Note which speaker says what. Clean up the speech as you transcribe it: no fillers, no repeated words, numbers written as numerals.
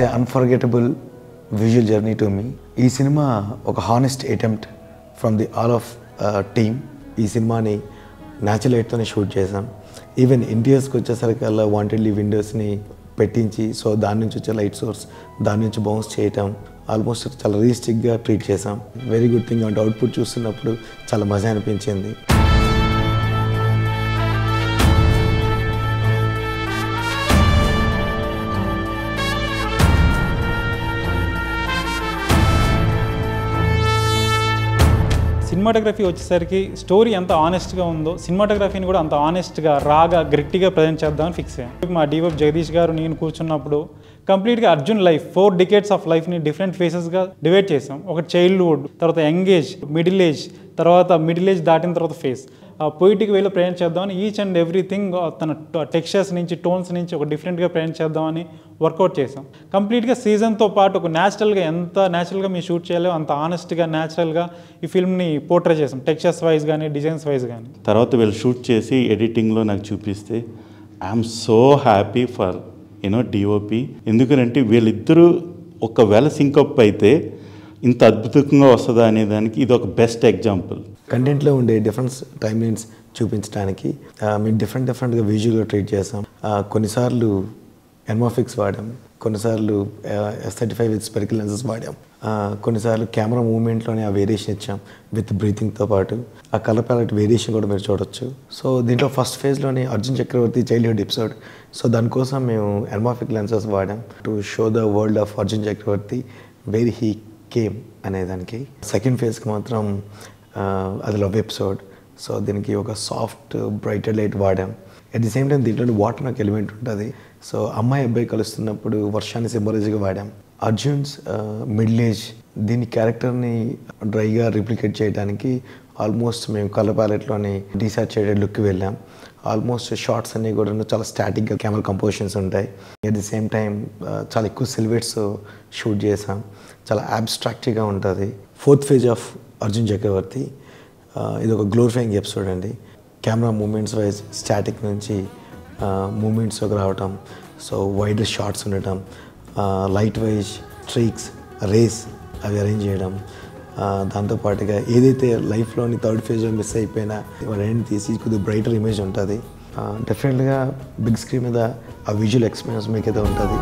Speaker 1: A unforgettable visual journey to me. ఈ సినిమా ఒక honest attempt from the all of team. ఈ సినిమాని న్యాచురల్ లైట్తోనే షూట్ చేసాం. ఈవెన్ ఇంటీరియర్స్కి వచ్చేసరికల్లా వాంటెడ్లీ విండోస్ని పెట్టించి, సో దాని నుంచి వచ్చే లైట్ సోర్స్ దాని నుంచి బౌన్స్ చేయటం ఆల్మోస్ట్ చాలా రియలిస్టిక్గా ట్రీట్ చేసాం. Very good thing. అంటే అవుట్పుట్ చూస్తున్నప్పుడు చాలా మజా అనిపించింది.
Speaker 2: సినిమాటోగ్రఫీ వచ్చేసరికి స్టోరీ ఎంత ఆనెస్ట్గా ఉందో సినిమాటోగ్రఫీని కూడా అంత ఆనెస్ట్గా రాగా గ్రిట్టిగా ప్రజెంట్ చేద్దామని ఫిక్స్ అయ్యాం. మా డిఓపి జగదీష్ గారు నేను కూర్చున్నప్పుడు కంప్లీట్గా అర్జున్ లైఫ్ 4 decades ఆఫ్ లైఫ్ని డిఫరెంట్ ఫేసెస్గా డివైడ్ చేసాం. ఒక చైల్డ్హుడ్, తర్వాత యంగ్ ఏజ్, మిడిల్ ఏజ్, తర్వాత మిడిల్ ఏజ్ దాటిన తర్వాత ఫేస్. పొయిటిక్ వేలో ప్రజెంట్ చేద్దామని ఈచ్ అండ్ ఎవ్రీథింగ్ తన టెక్స్చర్స్ నుంచి టోన్స్ నుంచి ఒక డిఫరెంట్గా ప్రజెంట్ చేద్దామని వర్కౌట్ చేసాం. కంప్లీట్గా సీజన్తో పాటు ఒక న్యాచురల్గా ఎంత న్యాచురల్గా మీరు షూట్ చేయాలో అంత ఆనెస్ట్గా న్యాచురల్గా ఈ ఫిల్మ్ని పోర్ట్రే చేసాం. టెక్స్చర్స్ వైజ్ కానీ డిజైన్స్ వైజ్ కానీ.
Speaker 3: తర్వాత వీళ్ళు షూట్ చేసి ఎడిటింగ్లో నాకు చూపిస్తే I'm so happy for DOP. ఎందుకంటే వీళ్ళిద్దరూ ఒకవేళ సింకప్ అయితే ఇంత అద్భుతంగా వస్తుందా అనే దానికి ఇది ఒక బెస్ట్ ఎగ్జాంపుల్.
Speaker 1: కంటెంట్లో ఉండే డిఫరెన్స్ టైమ్ లైన్స్ చూపించడానికి మేము డిఫరెంట్గా విజువల్గా ట్రీట్ చేసాం. కొన్నిసార్లు ఎన్మాఫిక్స్ వాడాం, కొన్నిసార్లు S35 విత్ స్పెరికల్ లెన్సెస్ వాడాం, కొన్నిసార్లు కెమెరా మూవ్మెంట్లోనే ఆ వేరియేషన్ ఇచ్చాం విత్ బ్రీతింగ్తో పాటు. ఆ కలర్ ప్యాలెట్ వేరియేషన్ కూడా మీరు చూడొచ్చు. సో దీంట్లో ఫస్ట్ ఫేజ్లోని Arjun Chakravarthy childhood episode. So దానికోసం మేము ఎన్మాఫిక్ లెన్సెస్ వాడాం to show the world of Arjun Chakravarthy where he came అనేదానికి. సెకండ్ ఫేజ్కి మాత్రం అది లవ్ ఎపిసోడ్. సో దీనికి ఒక సాఫ్ట్ బ్రైటర్ లైట్ వాడాం. అట్ ది సేమ్ టైం దీంట్లో వాటర్ నాకు ఎలిమెంట్ ఉంటుంది. సో అమ్మాయి అబ్బాయి కలుస్తున్నప్పుడు వర్షాన్ని సింబలైజ్గా వాడాం. అర్జున్స్ మిడిల్ ఏజ్, దీని క్యారెక్టర్ని డ్రైగా రిప్లికేట్ చేయడానికి ఆల్మోస్ట్ మేము కలర్ ప్యాలెట్లోని డీసాచురేటెడ్ లుక్కి వెళ్ళాం. ఆల్మోస్ట్ షార్ట్స్ అన్నీ కూడా చాలా స్టాటిక్గా కెమెరా కంపోజిషన్స్ ఉంటాయి. అట్ ది సేమ్ టైం చాలా ఎక్కువ సిల్వేట్స్ షూట్ చేసాం. చాలా అబ్స్ట్రాక్ట్గా ఉంటుంది. ఫోర్త్ ఫేజ్ ఆఫ్ అర్జున్ చక్రవర్తి ఇది ఒక గ్లోరిఫైయింగ్ ఎపిసోడ్ అండి. కెమెరా మూమెంట్స్ వైజ్ స్టాటిక్ నుంచి మూమెంట్స్లోకి రావటం, సో వైడ్ షార్ట్స్ ఉండటం, లైట్ వైజ్ స్ట్రీక్స్ రేస్ అవి అరేంజ్ చేయడం, దాంతోపాటుగా ఏదైతే లైఫ్లోని థర్డ్ ఫేజ్లో మిస్ అయిపోయినా వాళ్ళని తీసి కొద్దిగా బ్రైటర్ ఇమేజ్ ఉంటుంది. డెఫినెట్గా బిగ్ స్క్రీన్ మీద ఆ విజువల్ ఎక్స్పీరియన్స్ మీకైతే ఉంటుంది.